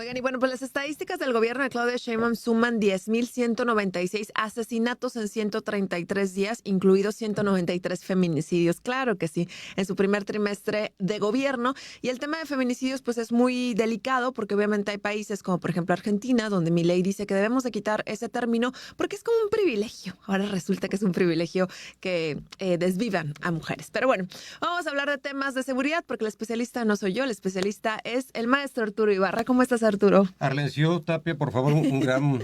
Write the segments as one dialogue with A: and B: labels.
A: Oigan, y bueno, pues las estadísticas del gobierno de Claudia Sheinbaum suman 10,196 asesinatos en 133 días, incluidos 193 feminicidios. Claro que sí, en su primer trimestre de gobierno. Y el tema de feminicidios pues es muy delicado porque obviamente hay países como por ejemplo Argentina, donde Milei dice que debemos de quitar ese término porque es como un privilegio. Ahora resulta que es un privilegio que desvivan a mujeres. Pero bueno, vamos a hablar de temas de seguridad porque el especialista no soy yo, el especialista es el maestro Arturo Ibarra. ¿Cómo estás, Arturo?
B: Arlencio Tapia, por favor, un gran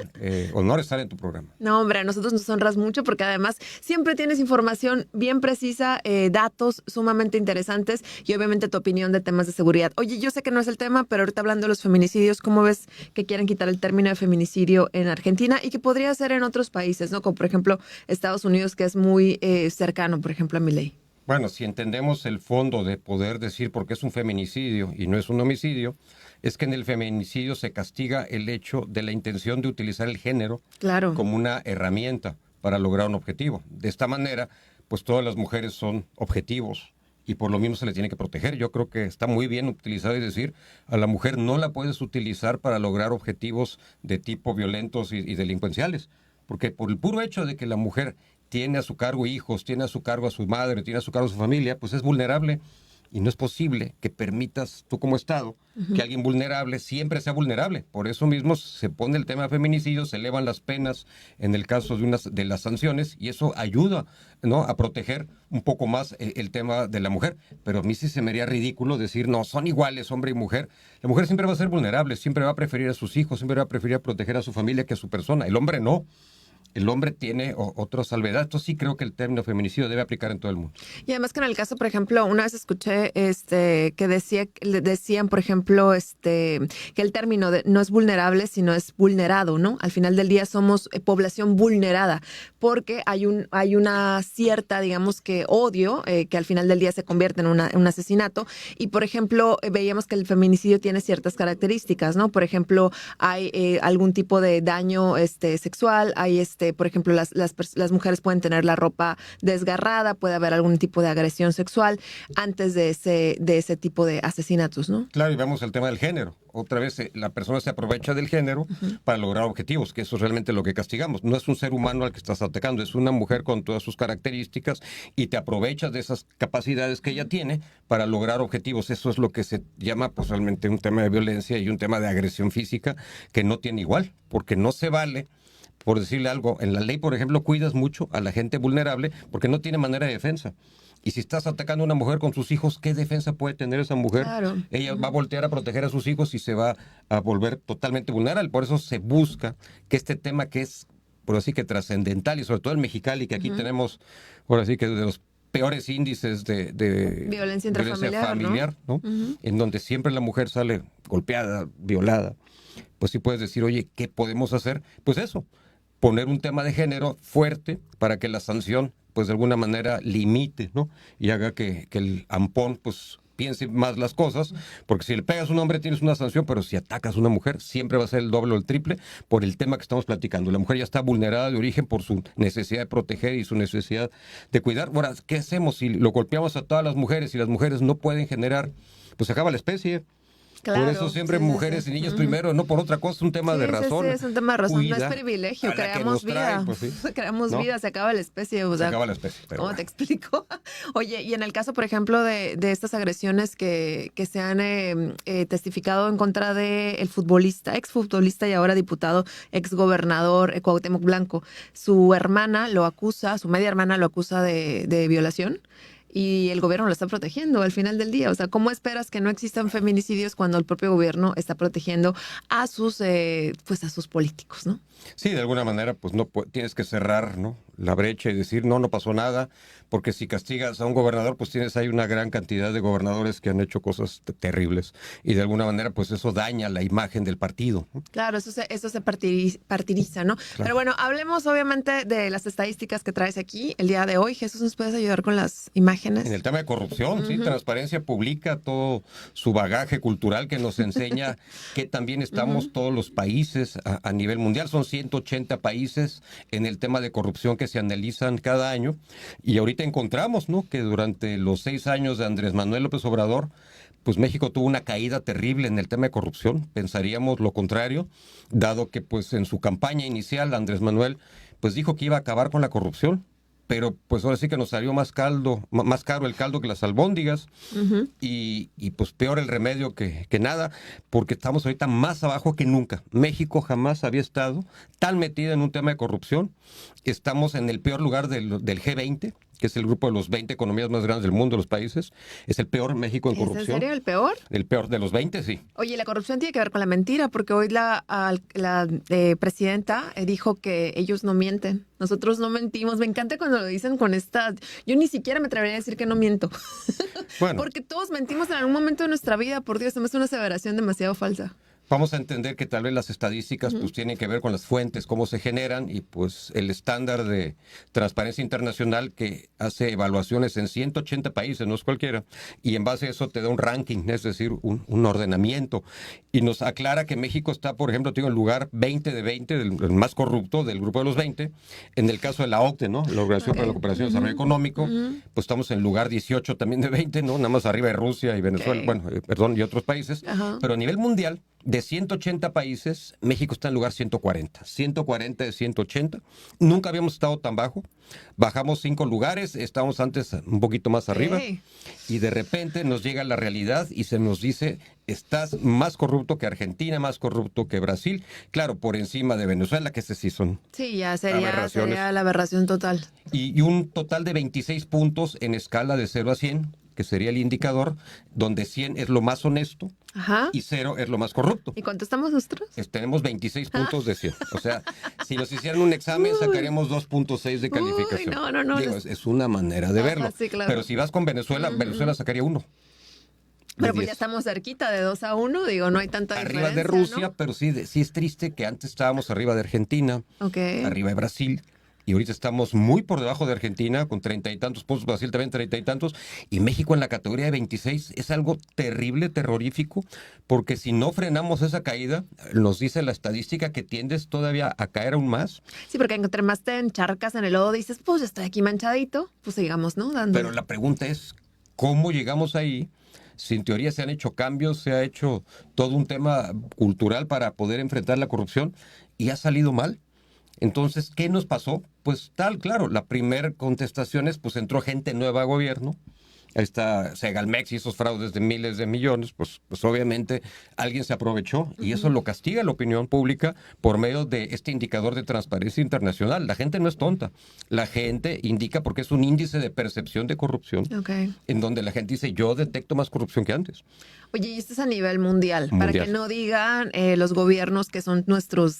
B: honor estar en tu programa.
A: No, hombre, a nosotros nos honras mucho porque además siempre tienes información bien precisa, datos sumamente interesantes y obviamente tu opinión de temas de seguridad. Oye, yo sé que no es el tema, pero ahorita hablando de los feminicidios, ¿cómo ves que quieren quitar el término de feminicidio en Argentina y que podría ser en otros países, ¿no? Como por ejemplo Estados Unidos, que es muy cercano, por ejemplo, a Milei.
B: Bueno, si entendemos el fondo de poder decir por qué es un feminicidio y no es un homicidio, es que en el feminicidio se castiga el hecho de la intención de utilizar el género como una herramienta para lograr un objetivo. De esta manera, pues todas las mujeres son objetivos y por lo mismo se le tiene que proteger. Yo creo que está muy bien utilizado y decir, a la mujer no la puedes utilizar para lograr objetivos de tipo violentos y delincuenciales, porque por el puro hecho de que la mujer tiene a su cargo hijos, tiene a su cargo a su madre, tiene a su cargo a su familia, pues es vulnerable y no es posible que permitas tú como Estado que alguien vulnerable siempre sea vulnerable. Por eso mismo se pone el tema de feminicidio, se elevan las penas en el caso de las sanciones y eso ayuda, ¿no?, a proteger un poco más el tema de la mujer. Pero a mí sí se me haría ridículo decir, no, son iguales hombre y mujer. La mujer siempre va a ser vulnerable, siempre va a preferir a sus hijos, siempre va a preferir proteger a su familia que a su persona. El hombre no. El hombre tiene otra salvedad. Esto sí creo que el término feminicidio debe aplicar en todo el mundo.
A: Y además que en el caso, por ejemplo, una vez escuché que decían, por ejemplo, que el término no es vulnerable, sino es vulnerado, ¿no? Al final del día somos población vulnerada, porque hay una cierta, digamos que odio, que al final del día se convierte en un asesinato. Y, por ejemplo, veíamos que el feminicidio tiene ciertas características, ¿no? Por ejemplo, hay algún tipo de daño sexual, hay por ejemplo, las mujeres pueden tener la ropa desgarrada, puede haber algún tipo de agresión sexual antes de ese tipo de asesinatos, ¿no?
B: Claro, y vamos al tema del género. Otra vez la persona se aprovecha del género para lograr objetivos, que eso es realmente lo que castigamos. No es un ser humano al que estás atacando, es una mujer con todas sus características y te aprovechas de esas capacidades que ella tiene para lograr objetivos. Eso es lo que se llama pues realmente un tema de violencia y un tema de agresión física que no tiene igual, porque no se vale. Por decirle algo, en la ley, por ejemplo, cuidas mucho a la gente vulnerable porque no tiene manera de defensa. Y si estás atacando a una mujer con sus hijos, ¿qué defensa puede tener esa mujer?
A: Claro.
B: Ella va a voltear a proteger a sus hijos y se va a volver totalmente vulnerable. Por eso se busca que este tema que es, por así que trascendental, y sobre todo en Mexicali, que aquí tenemos, por así que de los peores índices de
A: violencia intrafamiliar,
B: ¿no? En donde siempre la mujer sale golpeada, violada. Pues sí puedes decir, oye, ¿qué podemos hacer? Pues eso, poner un tema de género fuerte para que la sanción, pues de alguna manera limite, ¿no? Y haga que el ampón, pues piense más las cosas, porque si le pegas a un hombre tienes una sanción, pero si atacas a una mujer siempre va a ser el doble o el triple por el tema que estamos platicando. La mujer ya está vulnerada de origen por su necesidad de proteger y su necesidad de cuidar. Ahora, ¿qué hacemos si lo golpeamos a todas las mujeres y las mujeres no pueden generar? Pues se acaba la especie.
A: Claro,
B: por eso siempre mujeres y niños primero, no por otra cosa, es un tema de razón.
A: Sí, es un tema de razón,
B: Cuida
A: no es privilegio, creamos vida,
B: pues sí.
A: creamos vida, se acaba la especie. O sea,
B: se acaba la especie.
A: ¿cómo bueno te explico? Oye, y en el caso, por ejemplo, de estas agresiones que se han testificado en contra del futbolista, exfutbolista y ahora diputado, exgobernador Cuauhtémoc Blanco, su hermana lo acusa, su media hermana lo acusa de violación. Y el gobierno lo está protegiendo al final del día. O sea, ¿cómo esperas que no existan feminicidios cuando el propio gobierno está protegiendo a sus políticos, ¿no?
B: Sí, de alguna manera, pues no tienes que cerrar, ¿no?, la brecha y decir, no pasó nada, porque si castigas a un gobernador, pues tienes ahí una gran cantidad de gobernadores que han hecho cosas terribles y de alguna manera, pues eso daña la imagen del partido, ¿no?
A: Claro, eso se partidiza, ¿no? Claro. Pero bueno, hablemos obviamente de las estadísticas que traes aquí el día de hoy. Jesús, ¿nos puedes ayudar con las imágenes?
B: En el tema de corrupción, sí, Transparencia publica todo su bagaje cultural que nos enseña que también estamos todos los países a nivel mundial. Son 180 países en el tema de corrupción que que se analizan cada año, y ahorita encontramos, ¿no?, que durante los 6 años de Andrés Manuel López Obrador, pues México tuvo una caída terrible en el tema de corrupción. Pensaríamos lo contrario, dado que pues en su campaña inicial Andrés Manuel pues dijo que iba a acabar con la corrupción, pero pues ahora sí que nos salió más caro el caldo que las albóndigas, y pues peor el remedio que nada, porque estamos ahorita más abajo que nunca. México jamás había estado tan metido en un tema de corrupción. Estamos en el peor lugar del G20, que es el grupo de los 20 economías más grandes del mundo, de los países. Es el peor México en corrupción.
A: ¿Es en serio el peor?
B: El peor de los 20, sí.
A: Oye, la corrupción tiene que ver con la mentira, porque hoy la presidenta dijo que ellos no mienten. Nosotros no mentimos. Me encanta cuando lo dicen con esta... Yo ni siquiera me atrevería a decir que no miento. Bueno. Porque todos mentimos en algún momento de nuestra vida. Por Dios, se me hace una aseveración demasiado falsa.
B: Vamos a entender que tal vez las estadísticas pues tienen que ver con las fuentes, cómo se generan, y pues el estándar de Transparencia Internacional, que hace evaluaciones en 180 países, no es cualquiera, y en base a eso te da un ranking, es decir, un ordenamiento, y nos aclara que México está, por ejemplo, en el lugar 20 de 20, el más corrupto del grupo de los 20. En el caso de la OCDE, ¿no?, la Organización para la Cooperación y Desarrollo Económico, pues estamos en el lugar 18 también de 20, ¿no?, nada más arriba de Rusia y Venezuela, y otros países, pero a nivel mundial, de 180 países, México está en lugar 140. 140 de 180. Nunca habíamos estado tan bajo. Bajamos 5 lugares, estábamos antes un poquito más arriba. Y de repente nos llega la realidad y se nos dice, estás más corrupto que Argentina, más corrupto que Brasil. Claro, por encima de Venezuela, que ese sí son
A: ya sería la aberración total.
B: Y un total de 26 puntos en escala de 0 a 100, que sería el indicador, donde 100 es lo más honesto y 0 es lo más corrupto.
A: ¿Y cuánto estamos nosotros?
B: Tenemos 26 puntos de 100. O sea, si nos hicieran un examen, sacaríamos 2.6 de calificación.
A: No.
B: Digo, es una manera de verlo.
A: Sí, claro.
B: Pero si vas con Venezuela, Venezuela sacaría 1.
A: Pero pues ya estamos cerquita de 2-1, digo, no hay tanta
B: arriba
A: diferencia.
B: Arriba de Rusia,
A: ¿no?
B: Pero sí es triste que antes estábamos arriba de Argentina, arriba de Brasil, y ahorita estamos muy por debajo de Argentina, con 30 y tantos puntos, Brasil también 30 y tantos, y México en la categoría de 26. Es algo terrible, terrorífico, porque si no frenamos esa caída, nos dice la estadística que tiendes todavía a caer aún más.
A: Sí, porque entre más te encharcas en el lodo, dices, pues estoy aquí manchadito, pues sigamos, ¿no? Dando.
B: Pero la pregunta es, ¿cómo llegamos ahí? Si en teoría se han hecho cambios, se ha hecho todo un tema cultural para poder enfrentar la corrupción, y ha salido mal. Entonces, ¿qué nos pasó? Pues claro, la primera contestación es, pues entró gente nueva a gobierno. Ahí está Segalmex y esos fraudes de miles de millones, pues obviamente alguien se aprovechó, y eso lo castiga la opinión pública por medio de este indicador de Transparencia Internacional. La gente no es tonta, la gente indica, porque es un índice de percepción de corrupción, en donde la gente dice, yo detecto más corrupción que antes.
A: Oye, y esto es a nivel mundial, para que no digan los gobiernos que son nuestros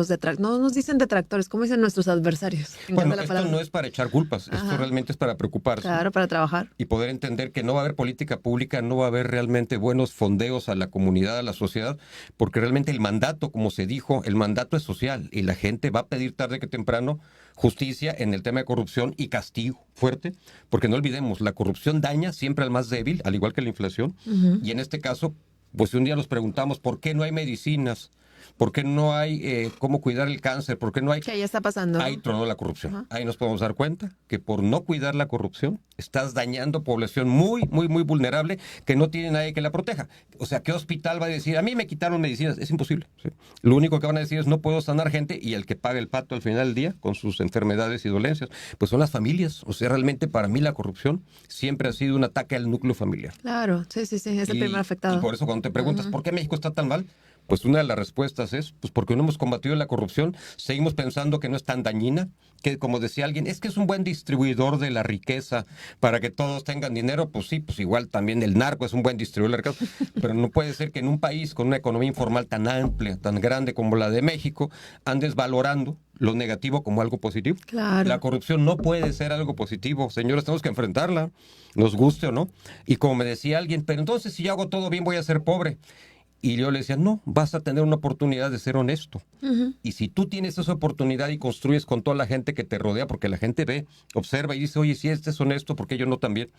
A: detractores, no nos dicen detractores, ¿cómo dicen nuestros adversarios?
B: Bueno, esto no es para echar culpas, esto realmente es para preocuparse.
A: Claro, para trabajar.
B: Y poder entender que no va a haber política pública, no va a haber realmente buenos fondeos a la comunidad, a la sociedad, porque realmente el mandato, como se dijo, el mandato es social, y la gente va a pedir tarde que temprano justicia en el tema de corrupción y castigo fuerte, porque no olvidemos, la corrupción daña siempre al más débil, al igual que la inflación, y en este caso, pues un día nos preguntamos, ¿por qué no hay medicinas? ¿Por qué no hay cómo cuidar el cáncer? ¿Por qué no hay...?
A: Que ya está pasando.
B: Ahí tronó la corrupción. Ahí nos podemos dar cuenta que por no cuidar la corrupción estás dañando población muy, muy, muy vulnerable, que no tiene nadie que la proteja. O sea, ¿qué hospital va a decir, a mí me quitaron medicinas? Es imposible. ¿Sí? Lo único que van a decir es, no puedo sanar gente, y el que paga el pato al final del día con sus enfermedades y dolencias, pues son las familias. O sea, realmente para mí la corrupción siempre ha sido un ataque al núcleo familiar.
A: Claro, sí, es el primer afectado.
B: Y por eso cuando te preguntas, ¿por qué México está tan mal? Pues una de las respuestas es, pues porque no hemos combatido la corrupción, seguimos pensando que no es tan dañina, que como decía alguien, es que es un buen distribuidor de la riqueza para que todos tengan dinero. Pues sí, pues igual también el narco es un buen distribuidor de la riqueza, pero no puede ser que en un país con una economía informal tan amplia, tan grande como la de México, andes valorando lo negativo como algo positivo.
A: Claro.
B: La corrupción no puede ser algo positivo, señores, tenemos que enfrentarla, nos guste o no. Y como me decía alguien, pero entonces si yo hago todo bien voy a ser pobre. Y yo le decía, no, vas a tener una oportunidad de ser honesto. Y si tú tienes esa oportunidad y construyes con toda la gente que te rodea, porque la gente ve, observa y dice, oye, si este es honesto, ¿por qué yo no también?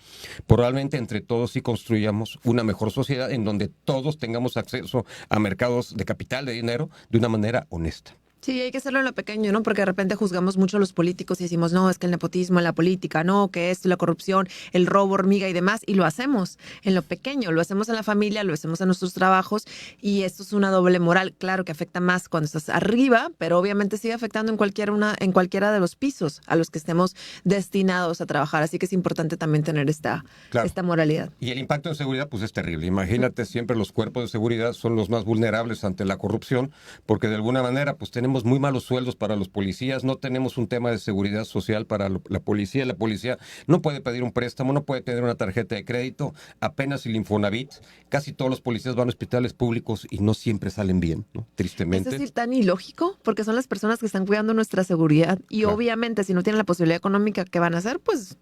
B: Probablemente entre todos sí construyamos una mejor sociedad en donde todos tengamos acceso a mercados de capital, de dinero, de una manera honesta.
A: Sí, hay que hacerlo en lo pequeño, ¿no? Porque de repente juzgamos mucho a los políticos y decimos, no, es que el nepotismo en la política, no, que esto, la corrupción, el robo, hormiga y demás, y lo hacemos en lo pequeño, lo hacemos en la familia, lo hacemos en nuestros trabajos, y esto es una doble moral. Claro que afecta más cuando estás arriba, pero obviamente sigue afectando en cualquiera de los pisos a los que estemos destinados a trabajar. Así que es importante también tener esta moralidad.
B: Y el impacto en seguridad, pues es terrible. Imagínate, siempre los cuerpos de seguridad son los más vulnerables ante la corrupción, porque de alguna manera, pues tenemos muy malos sueldos para los policías, no tenemos un tema de seguridad social para la policía. La policía no puede pedir un préstamo, no puede tener una tarjeta de crédito, apenas el Infonavit. Casi todos los policías van a hospitales públicos y no siempre salen bien, ¿no? Tristemente.
A: Es decir, tan ilógico, porque son las personas que están cuidando nuestra seguridad y obviamente si no tienen la posibilidad económica, ¿qué van a hacer? Pues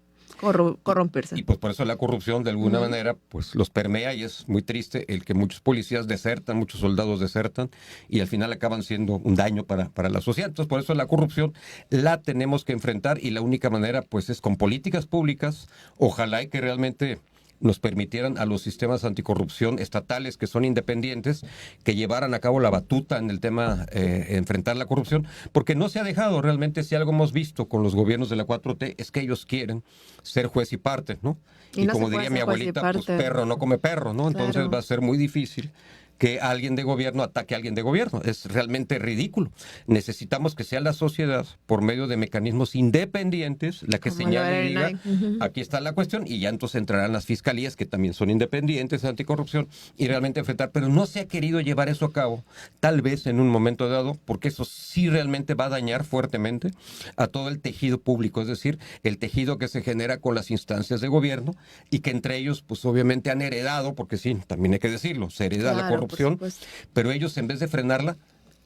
A: corromperse.
B: Y pues por eso la corrupción de alguna manera pues los permea y es muy triste el que muchos policías desertan, muchos soldados desertan y al final acaban siendo un daño para la sociedad. Entonces por eso la corrupción la tenemos que enfrentar y la única manera pues es con políticas públicas, ojalá y que realmente nos permitieran a los sistemas anticorrupción estatales que son independientes que llevaran a cabo la batuta en el tema enfrentar la corrupción, porque no se ha dejado realmente. Si algo hemos visto con los gobiernos de la 4T es que ellos quieren ser juez y parte, ¿no? Y no como diría mi abuelita, pues perro no come perro, ¿no? Entonces claro, va a ser muy difícil que alguien de gobierno ataque a alguien de gobierno. Es realmente ridículo. Necesitamos que sea la sociedad, por medio de mecanismos independientes, la que señale y diga, aquí está la cuestión, y ya entonces entrarán las fiscalías, que también son independientes, anticorrupción, y realmente enfrentar. Pero no se ha querido llevar eso a cabo, tal vez en un momento dado, porque eso sí realmente va a dañar fuertemente a todo el tejido público, es decir, el tejido que se genera con las instancias de gobierno, y que entre ellos, pues obviamente han heredado, porque sí, también hay que decirlo, se hereda la corrupción, pero ellos en vez de frenarla,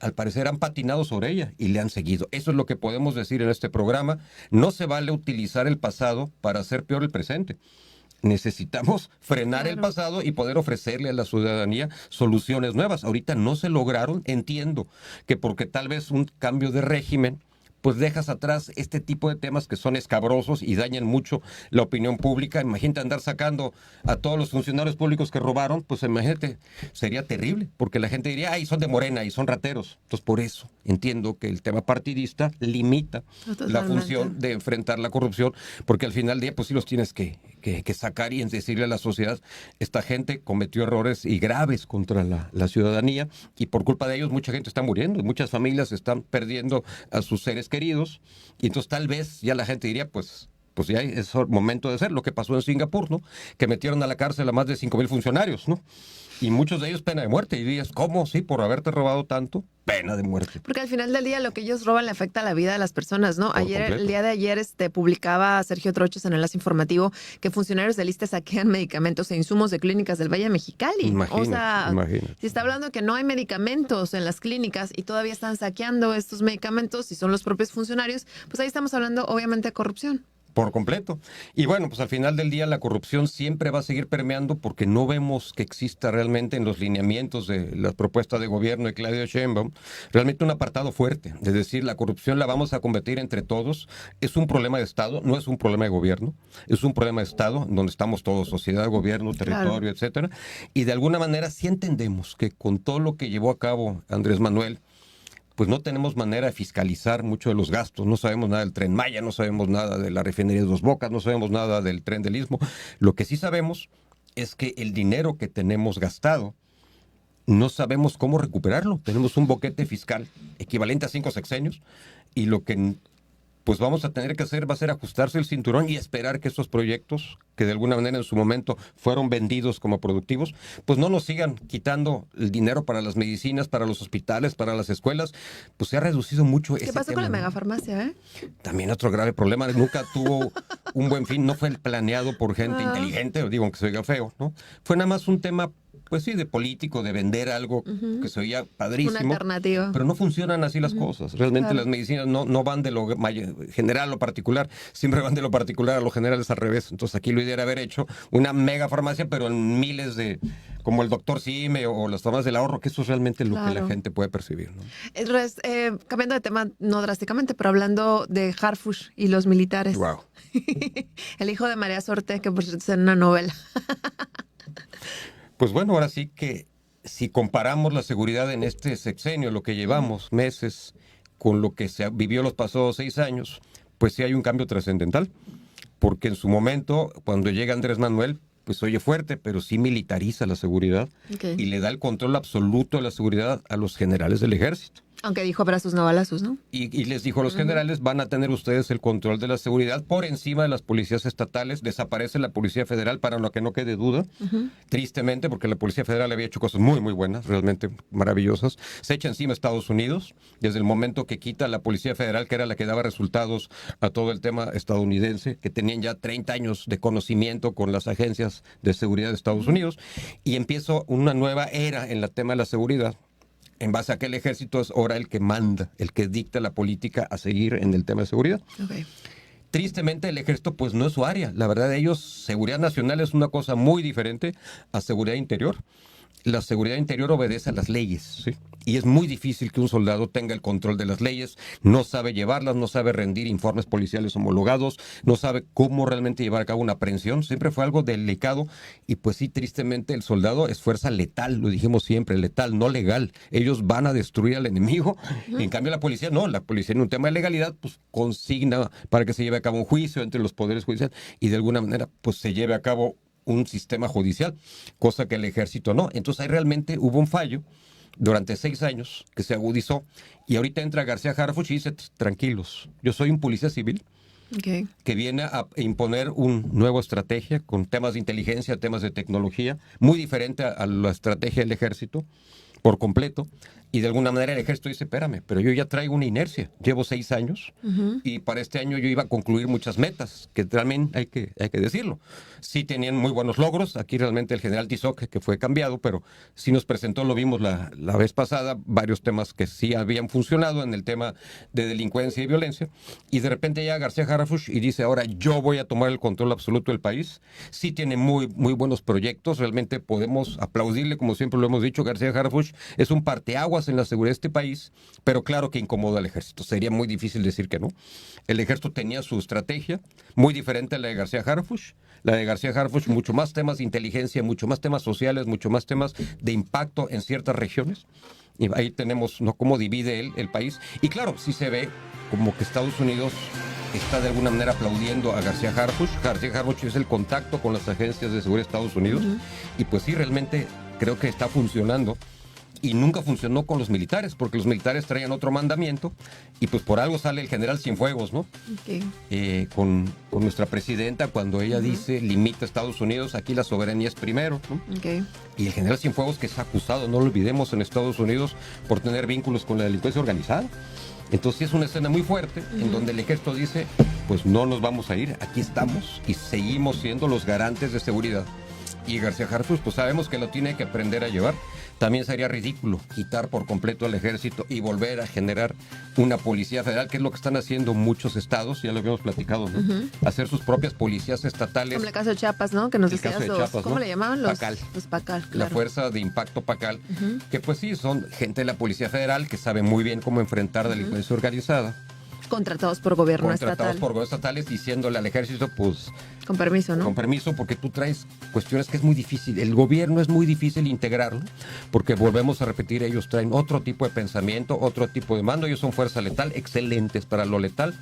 B: al parecer han patinado sobre ella y le han seguido. Eso es lo que podemos decir en este programa. No se vale utilizar el pasado para hacer peor el presente. Necesitamos frenar el pasado y poder ofrecerle a la ciudadanía soluciones nuevas. Ahorita no se lograron. Entiendo que porque tal vez un cambio de régimen pues dejas atrás este tipo de temas que son escabrosos y dañan mucho la opinión pública. Imagínate andar sacando a todos los funcionarios públicos que robaron, pues imagínate, sería terrible, porque la gente diría, ay, son de Morena y son rateros. Entonces, por eso entiendo que el tema partidista limita la función de enfrentar la corrupción, porque al final del día, pues sí los tienes que sacar y decirle a la sociedad, esta gente cometió errores y graves contra la ciudadanía, y por culpa de ellos mucha gente está muriendo, muchas familias están perdiendo a sus seres queridos, y entonces tal vez ya la gente diría, pues ya es momento de hacer lo que pasó en Singapur, ¿no? Que metieron a la cárcel a más de 5,000 funcionarios, ¿no? Y muchos de ellos pena de muerte. Y dirías, ¿cómo? Sí, por haberte robado tanto, pena de muerte.
A: Porque al final del día lo que ellos roban le afecta a la vida de las personas, ¿no? El día de ayer publicaba Sergio Troches en el Enlace Informativo que funcionarios del ISSSTE saquean medicamentos e insumos de clínicas del Valle de Mexicali.
B: Imagínate.
A: Si está hablando que no hay medicamentos en las clínicas y todavía están saqueando estos medicamentos y son los propios funcionarios, pues ahí estamos hablando obviamente de corrupción.
B: Por completo. Y bueno, pues al final del día la corrupción siempre va a seguir permeando porque no vemos que exista realmente en los lineamientos de la propuesta de gobierno de Claudia Sheinbaum realmente un apartado fuerte. Es decir, la corrupción la vamos a combatir entre todos. Es un problema de Estado, no es un problema de gobierno. Es un problema de Estado donde estamos todos, sociedad, gobierno, territorio, etcétera. Y de alguna manera sí entendemos que con todo lo que llevó a cabo Andrés Manuel, pues no tenemos manera de fiscalizar mucho de los gastos. No sabemos nada del Tren Maya, no sabemos nada de la refinería de Dos Bocas, no sabemos nada del Tren del Istmo. Lo que sí sabemos es que el dinero que tenemos gastado no sabemos cómo recuperarlo. Tenemos un boquete fiscal equivalente a 5 sexenios y lo que pues vamos a tener que hacer va a ser ajustarse el cinturón y esperar que estos proyectos, que de alguna manera en su momento fueron vendidos como productivos, pues no nos sigan quitando el dinero para las medicinas, para los hospitales, para las escuelas. Pues se ha reducido mucho ese tema.
A: ¿Qué pasó con la megafarmacia,
B: También otro grave problema. Nunca tuvo un buen fin. No fue el planeado por gente inteligente, digo aunque se oiga feo, ¿no? Fue nada más un tema, pues sí, de político, de vender algo que se oía padrísimo.
A: Una alternativa.
B: Pero no funcionan así las cosas. Realmente las medicinas no van de lo general a lo particular, siempre van de lo particular a lo general, es al revés. Entonces aquí lo ideal era haber hecho una mega farmacia, pero en miles de, como el doctor Sime o las farmacias del ahorro, que eso es realmente lo que la gente puede percibir, ¿no?
A: Cambiando de tema, no drásticamente, pero hablando de Harfush y los militares.
B: Wow.
A: El hijo de María Sorte, que por cierto es en una novela.
B: Pues bueno, ahora sí que si comparamos la seguridad en este sexenio, lo que llevamos, meses, con lo que se vivió los pasados 6 años, pues sí hay un cambio trascendental, porque en su momento, cuando llega Andrés Manuel, pues oye fuerte, pero sí militariza la seguridad y le da el control absoluto de la seguridad a los generales del ejército.
A: Aunque dijo abrazos no balazos, ¿no?
B: Y les dijo a los generales, van a tener ustedes el control de la seguridad por encima de las policías estatales. Desaparece la Policía Federal, para lo que no quede duda. Tristemente, porque la Policía Federal había hecho cosas muy, muy buenas, realmente maravillosas. Se echa encima Estados Unidos, desde el momento que quita la Policía Federal, que era la que daba resultados a todo el tema estadounidense, que tenían ya 30 años de conocimiento con las agencias de seguridad de Estados Unidos, y empieza una nueva era en el tema de la seguridad. En base a que el ejército es ahora el que manda, el que dicta la política a seguir en el tema de seguridad. Tristemente el ejército pues no es su área. La verdad, ellos, seguridad nacional es una cosa muy diferente a seguridad interior. La seguridad interior obedece a las leyes, ¿sí? Y es muy difícil que un soldado tenga el control de las leyes, no sabe llevarlas, no sabe rendir informes policiales homologados, no sabe cómo realmente llevar a cabo una aprehensión. Siempre fue algo delicado y pues sí, tristemente el soldado es fuerza letal, lo dijimos siempre, letal, no legal. Ellos van a destruir al enemigo. En cambio la policía no, la policía en un tema de legalidad pues consigna para que se lleve a cabo un juicio entre los poderes judiciales y de alguna manera pues se lleve a cabo un sistema judicial, cosa que el ejército no. Entonces ahí realmente hubo un fallo durante 6 años que se agudizó y ahorita entra García Harfuch y dice, tranquilos, yo soy un policía civil que viene a imponer una nueva estrategia con temas de inteligencia, temas de tecnología, muy diferente a la estrategia del ejército por completo, y de alguna manera el ejército dice, espérame, pero yo ya traigo una inercia, llevo 6 años y para este año yo iba a concluir muchas metas, que también hay que decirlo. Sí tenían muy buenos logros, aquí realmente el general Tizoc, que fue cambiado, pero sí nos presentó, lo vimos la vez pasada, varios temas que sí habían funcionado en el tema de delincuencia y violencia, y de repente llega García Harfuch y dice, ahora yo voy a tomar el control absoluto del país. Sí tiene muy, muy buenos proyectos, realmente podemos aplaudirle, como siempre lo hemos dicho. García Harfuch es un parteaguas en la seguridad de este país, pero claro que incomoda al ejército. Sería muy difícil decir que no. El ejército tenía su estrategia, muy diferente a la de García Harfuch. La de García Harfuch, mucho más temas de inteligencia, mucho más temas sociales, mucho más temas de impacto en ciertas regiones. Y ahí tenemos, ¿no?, cómo divide él el país. Y claro, sí se ve como que Estados Unidos está de alguna manera aplaudiendo a García Harfuch. García Harfuch es el contacto con las agencias de seguridad de Estados Unidos. Y pues sí, realmente creo que está funcionando. Y nunca funcionó con los militares, porque los militares traían otro mandamiento y pues por algo sale el general Cienfuegos, ¿no? Con nuestra presidenta, cuando ella dice, limita a Estados Unidos, aquí la soberanía es primero, ¿no? Y el general Cienfuegos, que es acusado, no lo olvidemos, en Estados Unidos por tener vínculos con la delincuencia organizada. Entonces es una escena muy fuerte en donde el ejército dice, pues no nos vamos a ir, aquí estamos y seguimos siendo los garantes de seguridad. Y García Harfuch, pues sabemos que lo tiene que aprender a llevar. También sería ridículo quitar por completo al ejército y volver a generar una policía federal, que es lo que están haciendo muchos estados, ya lo habíamos platicado, ¿no? Hacer sus propias policías estatales.
A: Como el caso de Chiapas, ¿no? Que nos decías, ¿cómo
B: ¿no?
A: le llamaban?
B: PACAL.
A: Los PACAL, claro.
B: La Fuerza de Impacto PACAL, que pues sí, son gente de la Policía Federal que sabe muy bien cómo enfrentar delincuencia organizada.
A: Contratados por gobierno estatal.
B: Contratados por gobiernos estatales, diciéndole al ejército, pues...
A: Con permiso, ¿no?
B: Con permiso, porque tú traes cuestiones que es muy difícil. El gobierno es muy difícil integrarlo, porque volvemos a repetir, ellos traen otro tipo de pensamiento, otro tipo de mando. Ellos son fuerza letal, excelentes para lo letal,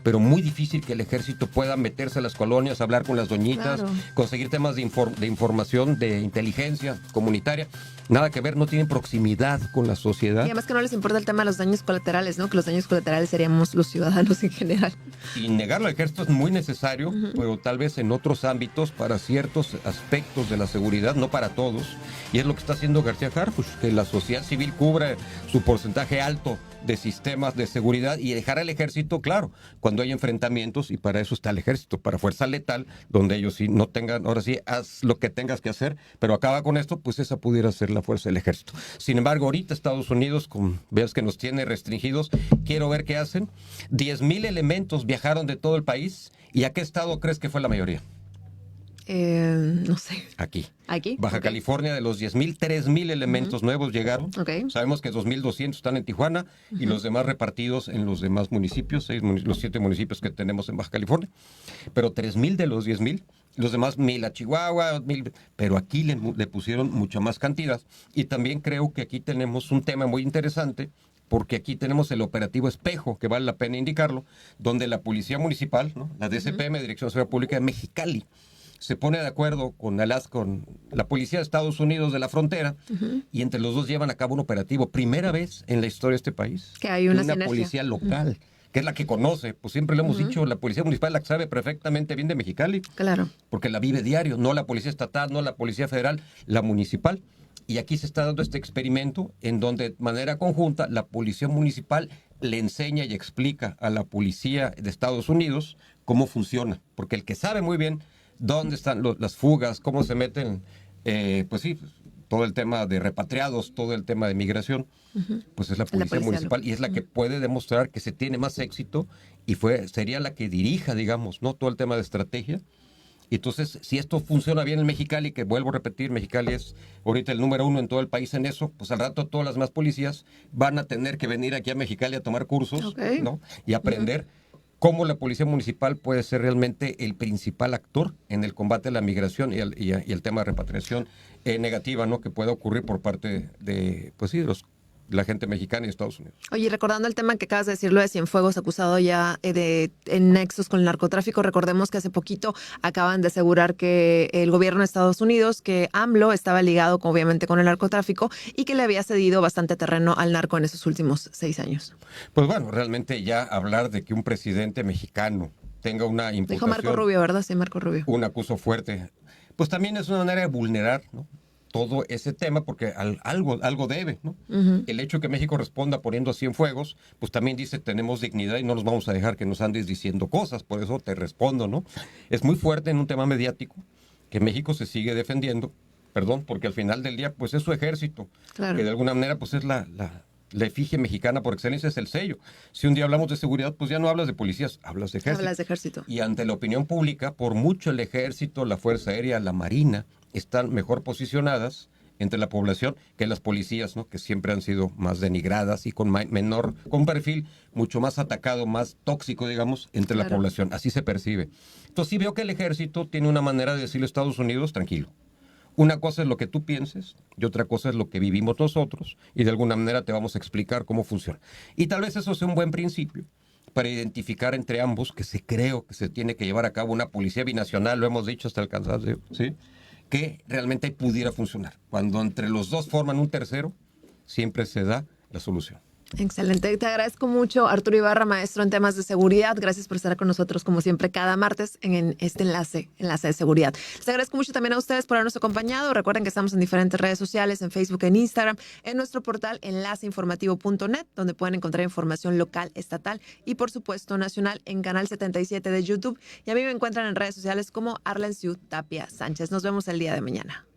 B: pero muy difícil que el ejército pueda meterse a las colonias, hablar con las doñitas, conseguir temas de información, de inteligencia comunitaria. Nada que ver, no tienen proximidad con la sociedad.
A: Y además que no les importa el tema de los daños colaterales, ¿no? Que los daños colaterales seríamos los ciudadanos en general.
B: Y negarlo al ejército es muy necesario, pero tal vez en otros ámbitos, para ciertos aspectos de la seguridad, no para todos. Y es lo que está haciendo García Harfuch, que la sociedad civil cubra su porcentaje alto de sistemas de seguridad y dejar al ejército, claro, cuando hay enfrentamientos, y para eso está el ejército, para fuerza letal, donde ellos sí no tengan, ahora sí, haz lo que tengas que hacer, pero acaba con esto, pues esa pudiera ser la fuerza del ejército. Sin embargo, ahorita Estados Unidos, veas que nos tiene restringidos, quiero ver qué hacen. 10,000 elementos viajaron de todo el país, ¿y a qué estado crees que fue la mayoría?
A: No sé.
B: Aquí.
A: ¿Aquí?
B: Baja California, de los 10,000, 3,000 elementos nuevos llegaron. Sabemos que 2,200 están en Tijuana y los demás repartidos en los demás municipios, los 7 municipios que tenemos en Baja California. Pero 3,000 de los 10,000, los demás 1,000 a Chihuahua, 1,000, pero aquí le pusieron mucha más cantidad. Y también creo que aquí tenemos un tema muy interesante, porque aquí tenemos el operativo Espejo, que vale la pena indicarlo, donde la Policía Municipal, ¿no? La DCPM, Dirección de Seguridad Pública de Mexicali, se pone de acuerdo con la Policía de Estados Unidos de la frontera, y entre los dos llevan a cabo un operativo. Primera vez en la historia de este país
A: que hay una
B: policía local, que es la que conoce, pues siempre lo hemos dicho, la Policía Municipal la sabe perfectamente bien de Mexicali.
A: Claro.
B: Porque la vive diario, no la Policía Estatal, no la Policía Federal, la municipal. Y aquí se está dando este experimento en donde de manera conjunta la Policía Municipal le enseña y explica a la Policía de Estados Unidos cómo funciona. Porque el que sabe muy bien dónde están las fugas, cómo se meten, pues sí, todo el tema de repatriados, todo el tema de migración, pues es la Policía Municipal y es la que puede demostrar que se tiene más éxito y sería la que dirija, digamos, ¿no? Todo el tema de estrategia. Y entonces, si esto funciona bien en Mexicali, que vuelvo a repetir, Mexicali es ahorita el número 1 en todo el país en eso, pues al rato todas las más policías van a tener que venir aquí a Mexicali a tomar cursos, ¿no? Y aprender cómo la Policía Municipal puede ser realmente el principal actor en el combate a la migración y el tema de repatriación negativa, ¿no? Que pueda ocurrir por parte de, pues sí, la gente mexicana y Estados Unidos.
A: Oye, recordando el tema que acabas de decirlo de Cienfuegos, acusado ya en nexos con el narcotráfico, recordemos que hace poquito acaban de asegurar que el gobierno de Estados Unidos, que AMLO estaba ligado obviamente con el narcotráfico y que le había cedido bastante terreno al narco en esos últimos 6 años.
B: Pues bueno, realmente ya hablar de que un presidente mexicano tenga una imputación...
A: Dijo Marco Rubio, ¿verdad? Sí, Marco Rubio.
B: Un acuso fuerte, pues también es una manera de vulnerar, ¿no? Todo ese tema, porque algo debe, ¿no? El hecho de que México responda poniendo a Cienfuegos, pues también dice, tenemos dignidad y no nos vamos a dejar que nos andes diciendo cosas, por eso te respondo, ¿no? Es muy fuerte en un tema mediático que México se sigue defendiendo, porque al final del día, pues es su ejército, claro, que de alguna manera, pues es la efigie mexicana por excelencia, es el sello. Si un día hablamos de seguridad, pues ya no hablas de policías, hablas de ejército.
A: Hablas de ejército.
B: Y ante la opinión pública, por mucho el ejército, la Fuerza Aérea, la Marina, están mejor posicionadas entre la población que las policías, ¿no? Que siempre han sido más denigradas y con un perfil mucho más atacado, más tóxico, digamos, entre la población. Así se percibe. Entonces sí veo que el ejército tiene una manera de decirle a Estados Unidos, tranquilo. Una cosa es lo que tú pienses y otra cosa es lo que vivimos nosotros y de alguna manera te vamos a explicar cómo funciona. Y tal vez eso sea un buen principio para identificar entre ambos creo que se tiene que llevar a cabo una policía binacional, lo hemos dicho hasta el cansancio, ¿sí? Que realmente pudiera funcionar. Cuando entre los dos forman un tercero, siempre se da la solución.
A: Excelente. Te agradezco mucho, Arturo Ibarra, maestro en temas de seguridad. Gracias por estar con nosotros, como siempre, cada martes en este enlace de seguridad. Les agradezco mucho también a ustedes por habernos acompañado. Recuerden que estamos en diferentes redes sociales, en Facebook, en Instagram, en nuestro portal enlaceinformativo.net, donde pueden encontrar información local, estatal y, por supuesto, nacional en Canal 77 de YouTube. Y a mí me encuentran en redes sociales como Arlen Ciu Tapia Sánchez. Nos vemos el día de mañana.